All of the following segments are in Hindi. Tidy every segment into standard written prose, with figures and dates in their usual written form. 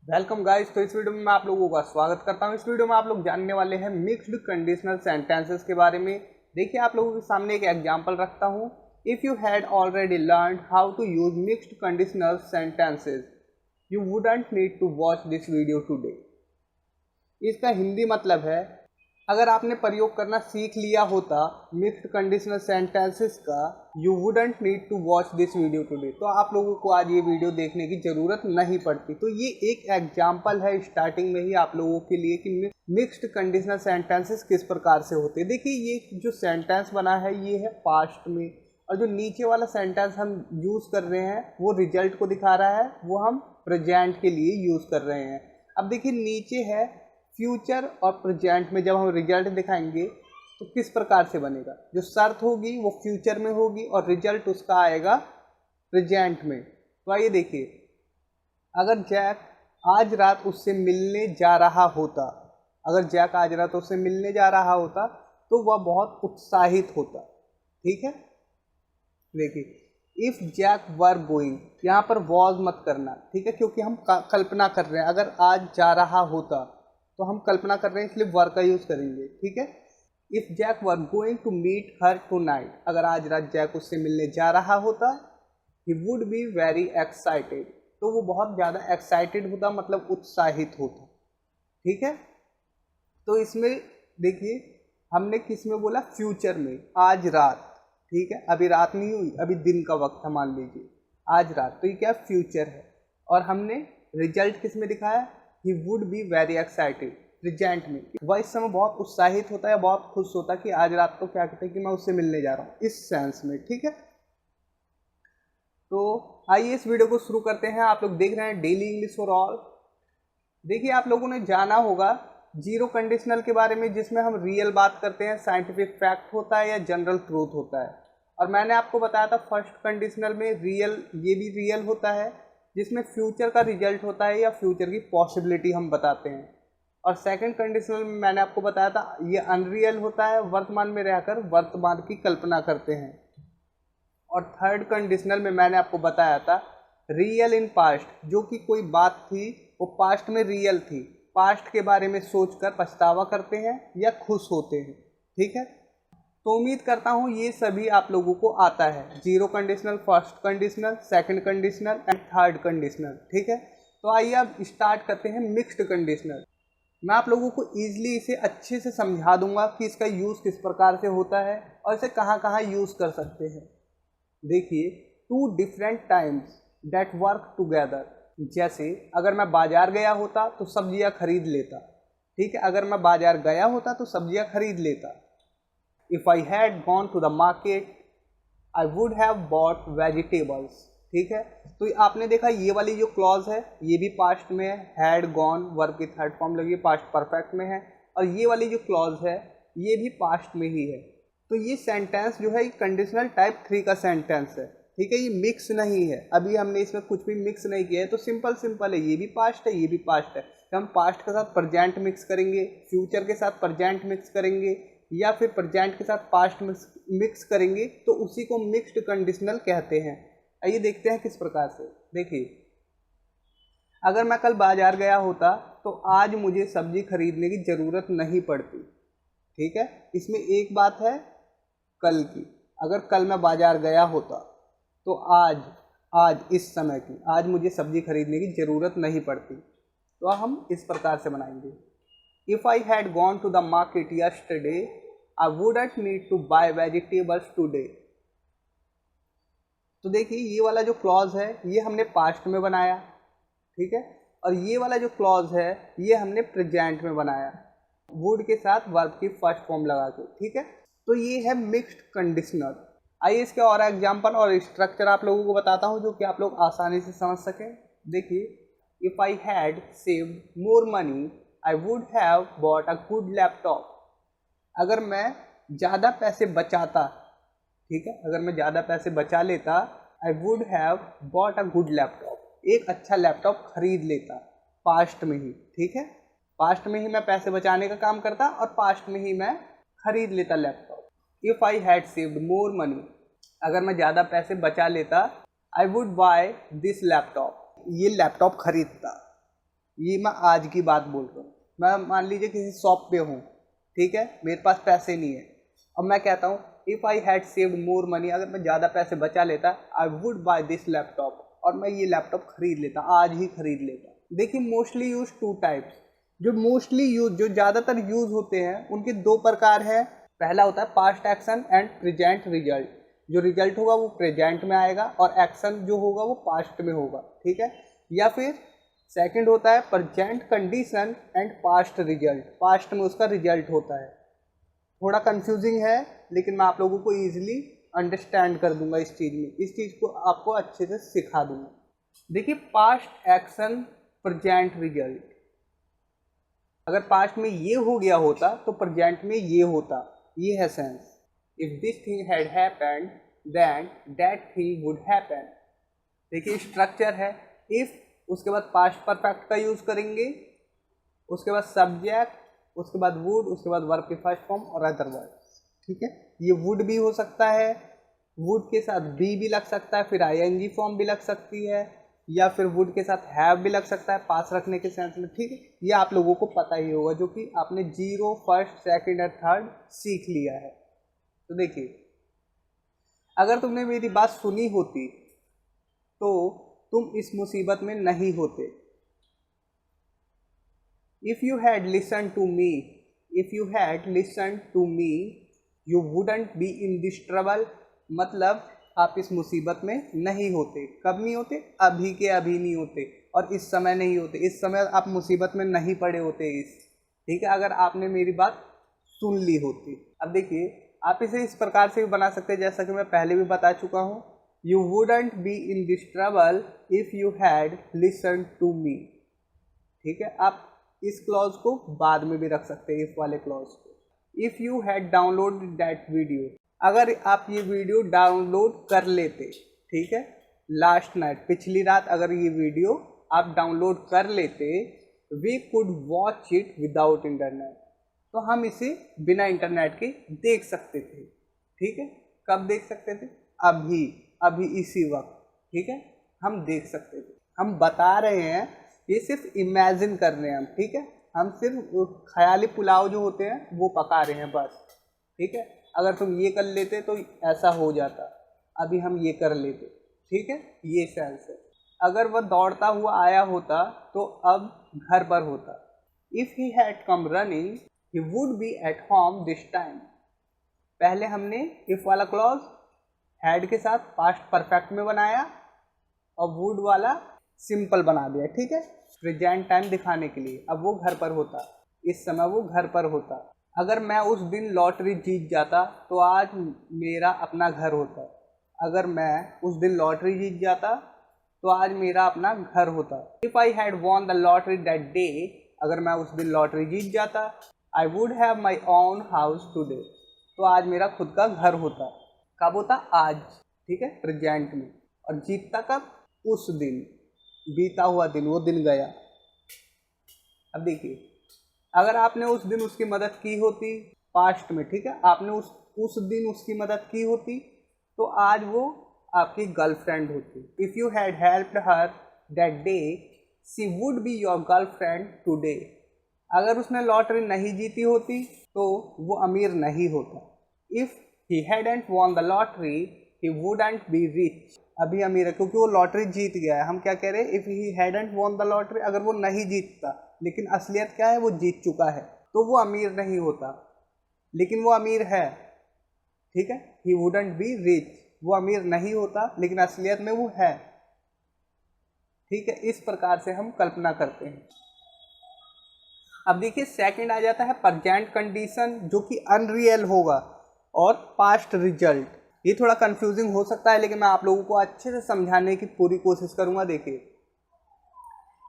Welcome guys. तो इस वीडियो में मैं आप लोगों का स्वागत करता हूं। इस वीडियो में आप लोग जानने वाले हैं मिक्स्ड कंडीशनल सेंटेंसेस के बारे में। देखिए, आप लोगों के सामने एक एग्जांपल रखता हूं। If you had already learned how to use mixed conditional sentences you wouldn't need to watch this video today. इसका हिंदी मतलब है, अगर आपने प्रयोग करना सीख लिया होता मिक्स्ड कंडीशनल सेंटेंसेस का, you wouldn't need to watch this video today, तो आप लोगों को आज ये वीडियो देखने की ज़रूरत नहीं पड़ती। तो ये एक एग्जांपल है स्टार्टिंग में ही आप लोगों के लिए कि मिक्स्ड कंडीशनल सेंटेंसेस किस प्रकार से होते हैं। देखिए, ये जो सेंटेंस बना है ये है पास्ट में, और जो नीचे वाला सेंटेंस हम यूज़ कर रहे हैं वो रिजल्ट को दिखा रहा है, वो हम प्रेजेंट के लिए यूज़ कर रहे हैं। अब देखिए, नीचे है फ्यूचर और प्रेजेंट में जब हम रिजल्ट दिखाएंगे तो किस प्रकार से बनेगा। जो शर्त होगी वो फ्यूचर में होगी और रिजल्ट उसका आएगा प्रेजेंट में। तो आइए देखिए, अगर जैक आज रात उससे मिलने जा रहा होता, अगर जैक आज रात उससे मिलने जा रहा होता तो वह बहुत उत्साहित होता। ठीक है, देखिए, इफ जैक वर गोइंग, यहाँ पर वॉज मत करना, ठीक है, क्योंकि हम कल्पना कर रहे हैं। अगर आज जा रहा होता तो हम कल्पना कर रहे हैं, इसलिए वर का यूज करेंगे। ठीक है, if Jack were going to meet her tonight, अगर आज रात जैक उससे मिलने जा रहा होता, he would be very excited, तो वो बहुत ज़्यादा एक्साइटेड होता, मतलब उत्साहित होता। ठीक है, तो इसमें देखिए हमने किस में बोला, फ्यूचर में, आज रात। ठीक है, अभी रात नहीं हुई, अभी दिन का वक्त है, मान लीजिए आज रात, तो ये क्या फ्यूचर है। और हमने रिजल्ट किस में दिखाया, ही would be very excited, present में, वह इस समय बहुत उत्साहित होता है, बहुत खुश होता है कि आज रात को क्या कहते हैं कि मैं उससे मिलने जा रहा हूँ, इस सेंस में। ठीक है, तो आइए इस वीडियो को शुरू करते हैं। आप लोग देख रहे हैं डेली इंग्लिश फॉर ऑल। देखिए, आप लोगों ने जाना होगा जीरो कंडीशनल के बारे में, जिसमें हम रियल बात करते हैं, साइंटिफिक फैक्ट होता है या जनरल ट्रूथ होता है। और मैंने आपको बताया था फर्स्ट कंडीशनल में रियल, ये भी रियल होता है, जिसमें फ्यूचर का रिजल्ट होता है या फ्यूचर की पॉसिबिलिटी हम बताते हैं। और सेकंड कंडीशनल में मैंने आपको बताया था ये अनरियल होता है, वर्तमान में रहकर वर्तमान की कल्पना करते हैं। और थर्ड कंडीशनल में मैंने आपको बताया था रियल इन पास्ट, जो कि कोई बात थी वो पास्ट में रियल थी, पास्ट के बारे में सोचकर पछतावा करते हैं या खुश होते हैं। ठीक है, तो उम्मीद करता हूँ ये सभी आप लोगों को आता है, zero conditional, first conditional, second conditional and third conditional. ठीक है, तो आइए अब स्टार्ट करते हैं मिक्स्ड कंडीशनल। मैं आप लोगों को ईजिली इसे अच्छे से समझा दूंगा कि इसका यूज़ किस प्रकार से होता है और इसे कहाँ कहाँ यूज़ कर सकते हैं। देखिए, two different times that work together, जैसे अगर मैं बाजार गया होता तो सब्जियां खरीद लेता। ठीक है, अगर मैं बाजार गया होता तो सब्जियां खरीद लेता। If I had gone to the market I would have bought vegetables. ठीक है, तो आपने देखा ये वाली जो क्लॉज है ये भी पास्ट में है, हैड गॉन वर्ब की थर्ड फॉर्म लगी, पास्ट परफेक्ट में है। और ये वाली जो क्लॉज है ये भी पास्ट में ही है। तो ये सेंटेंस जो है ये कंडीशनल टाइप 3 का सेंटेंस है। ठीक है, ये मिक्स नहीं है, अभी हमने इसमें कुछ भी मिक्स नहीं किया है, तो सिंपल सिंपल है, ये भी पास्ट है ये भी पास्ट है। तो हम पास्ट के साथ प्रेजेंट मिक्स करेंगे, फ्यूचर के साथ प्रेजेंट मिक्स करेंगे, या फिर प्रेजेंट के साथ पास्ट मिक्स करेंगे, तो उसी को मिक्स्ड कंडीशनल कहते हैं। आइए देखते हैं किस प्रकार से। देखिए, अगर मैं कल बाजार गया होता तो आज मुझे सब्जी खरीदने की ज़रूरत नहीं पड़ती। ठीक है, इसमें एक बात है कल की, अगर कल मैं बाजार गया होता तो आज इस समय की, आज मुझे सब्जी खरीदने की ज़रूरत नहीं पड़ती। तो हम इस प्रकार से बनाएंगे, if I had gone to the market yesterday I wouldn't need to buy vegetables today. तो देखिए, ये वाला जो क्लॉज है ये हमने पास्ट में बनाया। ठीक है, और ये वाला जो क्लॉज है ये हमने प्रेजेंट में बनाया, वुड के साथ वर्ब की फर्स्ट फॉर्म लगा के। ठीक है, तो ये है मिक्स्ड कंडीशनल। आइए इसके और एग्जांपल और स्ट्रक्चर आप लोगों को बताता हूँ, जो कि आप लोग आसानी से समझ सकें। देखिए, if I had saved more money I would have bought a good laptop. अगर मैं ज़्यादा पैसे बचाता, ठीक है, अगर मैं ज़्यादा पैसे बचा लेता, आई would have bought a good laptop, एक अच्छा लैपटॉप खरीद लेता, पास्ट में ही। ठीक है, पास्ट में ही मैं पैसे बचाने का काम करता और पास्ट में ही मैं खरीद लेता laptop. If I had saved more money, अगर मैं ज़्यादा पैसे बचा लेता, I would by this laptop, ये लैपटॉप खरीदता। ये मैं आज की बात बोल रहा हूँ। मैं मान लीजिए किसी शॉप पे हूँ, ठीक है, मेरे पास पैसे नहीं है। अब मैं कहता हूँ if I had saved more money, अगर मैं ज़्यादा पैसे बचा लेता I would by this laptop, और मैं ये लैपटॉप खरीद लेता, आज ही खरीद लेता। देखिए मोस्टली यूज टू टाइप्स, जो मोस्टली यूज जो ज़्यादातर यूज होते हैं उनके दो प्रकार हैं। पहला होता है past action and present result. जो रिजल्ट होगा वो प्रेजेंट में आएगा और एक्शन जो होगा वो पास्ट में होगा, ठीक है। या फिर सेकंड होता है present condition and past result, past में उसका रिजल्ट होता है। थोड़ा कंफ्यूजिंग है लेकिन मैं आप लोगों को ईजिली अंडरस्टैंड कर दूंगा इस चीज़ में, इस चीज़ को आपको अच्छे से सिखा दूंगा। देखिए पास्ट एक्शन प्रेजेंट रिजल्ट, अगर पास्ट में ये हो गया होता तो प्रेजेंट में ये होता, ये है sense. If this thing had happened then that thing would happen. देखिए स्ट्रक्चर है, इफ उसके बाद पास्ट परफेक्ट का यूज करेंगे, उसके बाद सब्जेक्ट, उसके बाद वुड, उसके बाद वर्ब के फर्स्ट फॉर्म और अदर वर्ड्स, ठीक है। ये वुड भी हो सकता है, वुड के साथ बी भी लग सकता है, फिर आईएनजी फॉर्म भी लग सकती है, या फिर वुड के साथ हैव भी लग सकता है पास रखने के सेंस में, ठीक है। ये आप लोगों को पता ही होगा जो कि आपने जीरो, फर्स्ट, सेकंड और थर्ड सीख लिया है। तो देखिए अगर तुमने मेरी बात सुनी होती तो तुम इस मुसीबत में नहीं होते। If you had listen to me, if you had listen to me you wouldn't be in this trouble, मतलब आप इस मुसीबत में नहीं होते। कब नहीं होते? अभी के अभी नहीं होते, और इस समय नहीं होते, इस समय आप मुसीबत में नहीं पड़े होते इस, ठीक है, अगर आपने मेरी बात सुन ली होती। अब देखिए आप इसे इस प्रकार से भी बना सकते हैं जैसा कि मैं पहले भी बता चुका हूँ, you wouldn't be in this trouble if you had listen to me, ठीक है। आप इस क्लॉज को बाद में भी रख सकते हैं, इफ वाले क्लॉज को। If you had download that video, अगर आप ये वीडियो डाउनलोड कर लेते, ठीक है, लास्ट नाइट, पिछली रात अगर ये वीडियो आप डाउनलोड कर लेते, we could watch it without internet, तो हम इसे बिना इंटरनेट के देख सकते थे, ठीक है। कब देख सकते थे? अभी, अभी इसी वक्त, ठीक है, हम देख सकते थे। हम बता रहे हैं, ये सिर्फ इमेजिन कर रहे हैं हम, ठीक है, हम सिर्फ ख्याली पुलाव जो होते हैं वो पका रहे हैं बस, ठीक है। अगर तुम ये कर लेते तो ऐसा हो जाता, अभी हम ये कर लेते, ठीक है, ये सेंस है। अगर वह दौड़ता हुआ आया होता तो अब घर पर होता। If he had come running he would B at home this time. पहले हमने इफ वाला क्लॉज हैड के साथ पास्ट परफेक्ट में बनाया और वुड वाला सिंपल बना दिया, ठीक है, प्रेजेंट टाइम दिखाने के लिए। अब वो घर पर होता, इस समय वो घर पर होता। अगर मैं उस दिन लॉटरी जीत जाता तो आज मेरा अपना घर होता। अगर मैं उस दिन लॉटरी जीत जाता तो आज मेरा अपना घर होता। If I had won the lottery that day, अगर मैं उस दिन लॉटरी जीत जाता, आई would have my own house today, तो आज मेरा खुद का घर होता। कब होता? आज, ठीक है, प्रेजेंट में। और जीतता कब? उस दिन, बीता हुआ दिन, वो दिन गया। अब देखिए अगर आपने उस दिन उसकी मदद की होती पास्ट में, ठीक है, आपने उस दिन उसकी मदद की होती तो आज वो आपकी गर्लफ्रेंड होती। If you had helped her that day she would be your girlfriend today. अगर उसने लॉटरी नहीं जीती होती तो वो अमीर नहीं होता। If he hadn't won the lottery he wouldn't be rich. अभी अमीर है क्योंकि वो लॉटरी जीत गया है। हम क्या कह रहे हैं? If he hadn't won the lottery, अगर वो नहीं जीतता, लेकिन असलियत क्या है? वो जीत चुका है, तो वो अमीर नहीं होता, लेकिन वो अमीर है, ठीक है। ही वुडंट बी रिच, वो अमीर नहीं होता लेकिन असलियत में वो है, ठीक है। इस प्रकार से हम कल्पना करते हैं। अब देखिए सेकंड आ जाता है प्रेजेंट कंडीशन, जो कि अनरियल होगा, और पास्ट रिजल्ट। ये थोड़ा कंफ्यूजिंग हो सकता है लेकिन मैं आप लोगों को अच्छे से समझाने की पूरी कोशिश करूंगा। देखिए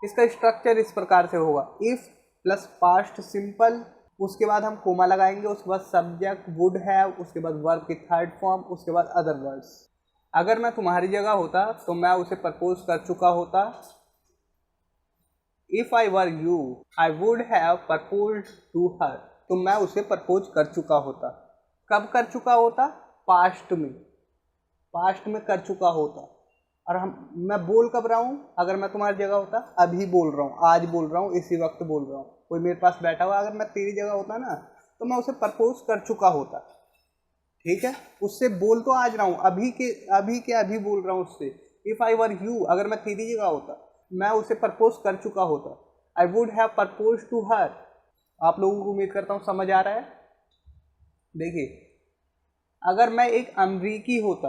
इसका स्ट्रक्चर इस प्रकार से होगा, इफ प्लस पास्ट सिंपल, उसके बाद हम कोमा लगाएंगे, उसके बाद सब्जेक्ट वुड हैव, उसके बाद वर्ब की थर्ड फॉर्म, उसके बाद अदर वर्ड्स। अगर मैं तुम्हारी जगह होता तो मैं उसे प्रपोज कर चुका होता। If I were you I would have proposed to her, तो मैं उसे प्रपोज कर चुका होता। कब कर चुका होता? पास्ट में, पास्ट में कर चुका होता, और मैं बोल कब रहा हूँ, अगर मैं तुम्हारी जगह होता अभी बोल रहा हूँ, आज बोल रहा हूँ, इसी वक्त बोल रहा हूँ। कोई मेरे पास बैठा हुआ, अगर मैं तेरी जगह होता ना तो मैं उसे प्रपोज कर चुका होता, ठीक है। उससे बोल तो आज रहा हूँ, अभी के अभी बोल रहा हूँ उससे। इफ़ आई वर यू, अगर मैं तेरी जगह होता मैं उसे प्रपोज कर चुका होता। I would have propose to her. आप लोगों को उम्मीद करता हूँ समझ आ रहा है। देखिए, अगर मैं एक अमरीकी होता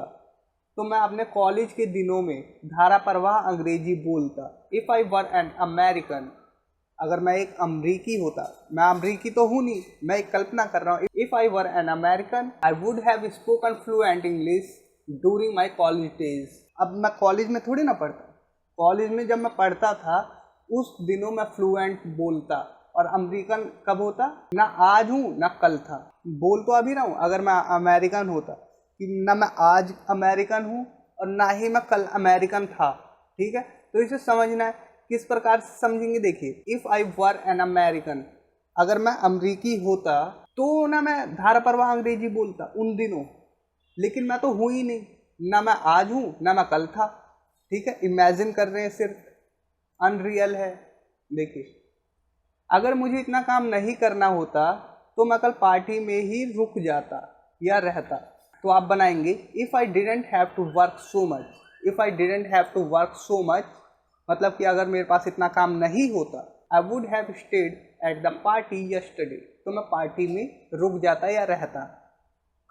तो मैं अपने कॉलेज के दिनों में धारा प्रवाह अंग्रेजी बोलता। If I were an American, अगर मैं एक अमरीकी होता, मैं अमरीकी तो हूँ नहीं, मैं एक कल्पना कर रहा हूँ। If I were an American I would have spoken fluent English during my college days. अब मैं कॉलेज में थोड़ी ना पढ़ता, कॉलेज में जब मैं पढ़ता था उस दिनों मैं फ्लुएंट बोलता। और अमेरिकन कब होता, ना आज हूँ ना कल था, बोल तो अभी रहा हूँ। अगर मैं अमेरिकन होता कि ना मैं आज अमेरिकन हूँ और ना ही मैं कल अमेरिकन था, ठीक है। तो इसे समझना है, किस प्रकार से समझेंगे। देखिए, if I were an American, अगर मैं अमरीकी होता तो ना मैं धारा प्रवाह अंग्रेजी बोलता उन दिनों, लेकिन मैं तो हूँ ही नहीं, ना मैं आज हूँ ना मैं कल था, ठीक है। इमेजिन कर रहे हैं, सिर्फ अनरियल है। देखिए, अगर मुझे इतना काम नहीं करना होता तो मैं कल पार्टी में ही रुक जाता या रहता। तो आप बनाएंगे if I didn't have to work so much. If I didn't have to work so much मतलब कि अगर मेरे पास इतना काम नहीं होता, I would have stayed at the party yesterday, तो मैं पार्टी में रुक जाता या रहता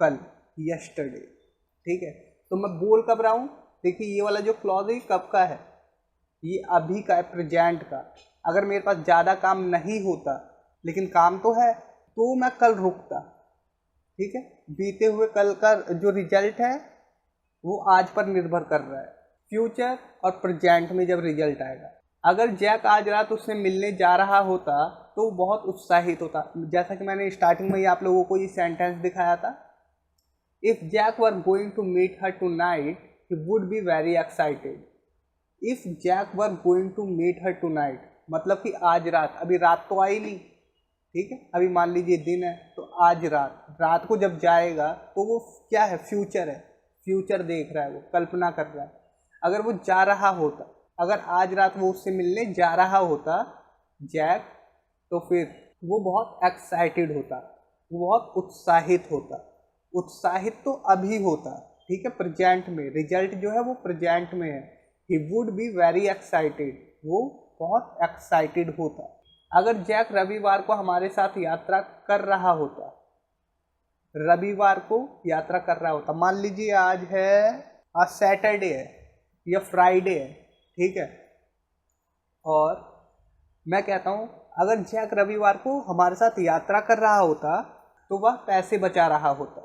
कल, यस्टरडे, ठीक है। तो मैं बोल कब रहा हूँ, देखिए ये वाला जो क्लॉज है कब का है, ये अभी का है, प्रेजेंट का। अगर मेरे पास ज़्यादा काम नहीं होता लेकिन काम तो है तो मैं कल रुकता, ठीक है। बीते हुए कल का जो रिजल्ट है वो आज पर निर्भर कर रहा है, फ्यूचर और प्रेजेंट में जब रिजल्ट आएगा। अगर जैक आज रात उससे मिलने जा रहा होता तो बहुत उत्साहित होता। जैसा कि मैंने स्टार्टिंग में ही आप लोगों को ये सेंटेंस दिखाया था, if Jack were going to meet her tonight he would be very excited. If Jack were going to meet her tonight मतलब कि आज रात, अभी रात तो आई नहीं, ठीक है। अभी मान लीजिए दिन है, तो आज रात को जब जाएगा तो वो क्या है, फ्यूचर है, फ्यूचर देख रहा है, वो कल्पना कर रहा है। अगर वो जा रहा होता, अगर आज रात वो उससे मिलने जा रहा होता जैक, तो फिर वो बहुत एक्साइटेड होता, वो बहुत उत्साहित होता। उत्साहित तो अभी होता, ठीक है, प्रेजेंट में। रिजल्ट जो है वो प्रेजेंट में है। ही वुड बी वेरी एक्साइटेड, वो बहुत एक्साइटेड होता। अगर जैक रविवार को हमारे साथ यात्रा कर रहा होता, रविवार को यात्रा कर रहा होता, मान लीजिए आज सैटरडे है या फ्राइडे है, ठीक है। और मैं कहता हूँ अगर जैक रविवार को हमारे साथ यात्रा कर रहा होता तो वह पैसे बचा रहा होता।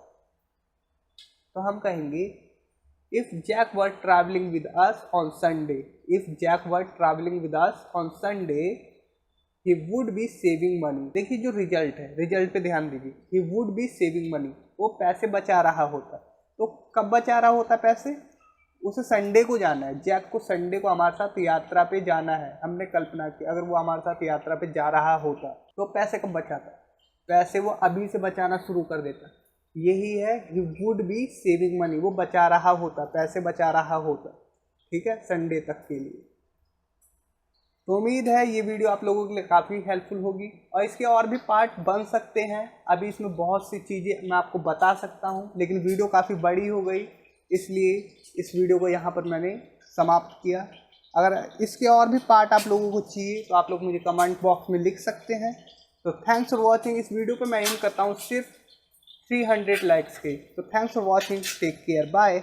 तो हम कहेंगे if Jack were travelling with us on Sunday, if Jack were travelling with us on Sunday he would be saving money. देखिए जो रिजल्ट है, रिजल्ट पे ध्यान दीजिए, he would be saving money, वो पैसे बचा रहा होता। तो कब बचा रहा होता पैसे, उसे संडे को जाना है, जैक को संडे को हमारे साथ यात्रा पे जाना है। हमने कल्पना की अगर वो हमारे साथ यात्रा पे जा रहा होता तो पैसे कब बचाता, पैसे वो अभी से बचाना शुरू कर देता। यही है ही वुड बी सेविंग मनी, वो बचा रहा होता, पैसे बचा रहा होता, ठीक है, संडे तक के लिए। तो उम्मीद है ये वीडियो आप लोगों के लिए काफ़ी हेल्पफुल होगी और इसके और भी पार्ट बन सकते हैं। अभी इसमें बहुत सी चीज़ें मैं आपको बता सकता हूँ, लेकिन वीडियो काफ़ी बड़ी हो गई, इसलिए इस वीडियो को यहाँ पर मैंने समाप्त किया। अगर इसके और भी पार्ट आप लोगों को चाहिए तो आप लोग मुझे कमेंट बॉक्स में लिख सकते हैं। तो थैंक्स फॉर वॉचिंग। इस वीडियो पर मैं एम करता हूँ सिर्फ 300 लाइक्स के। तो thanks for watching, take care, bye.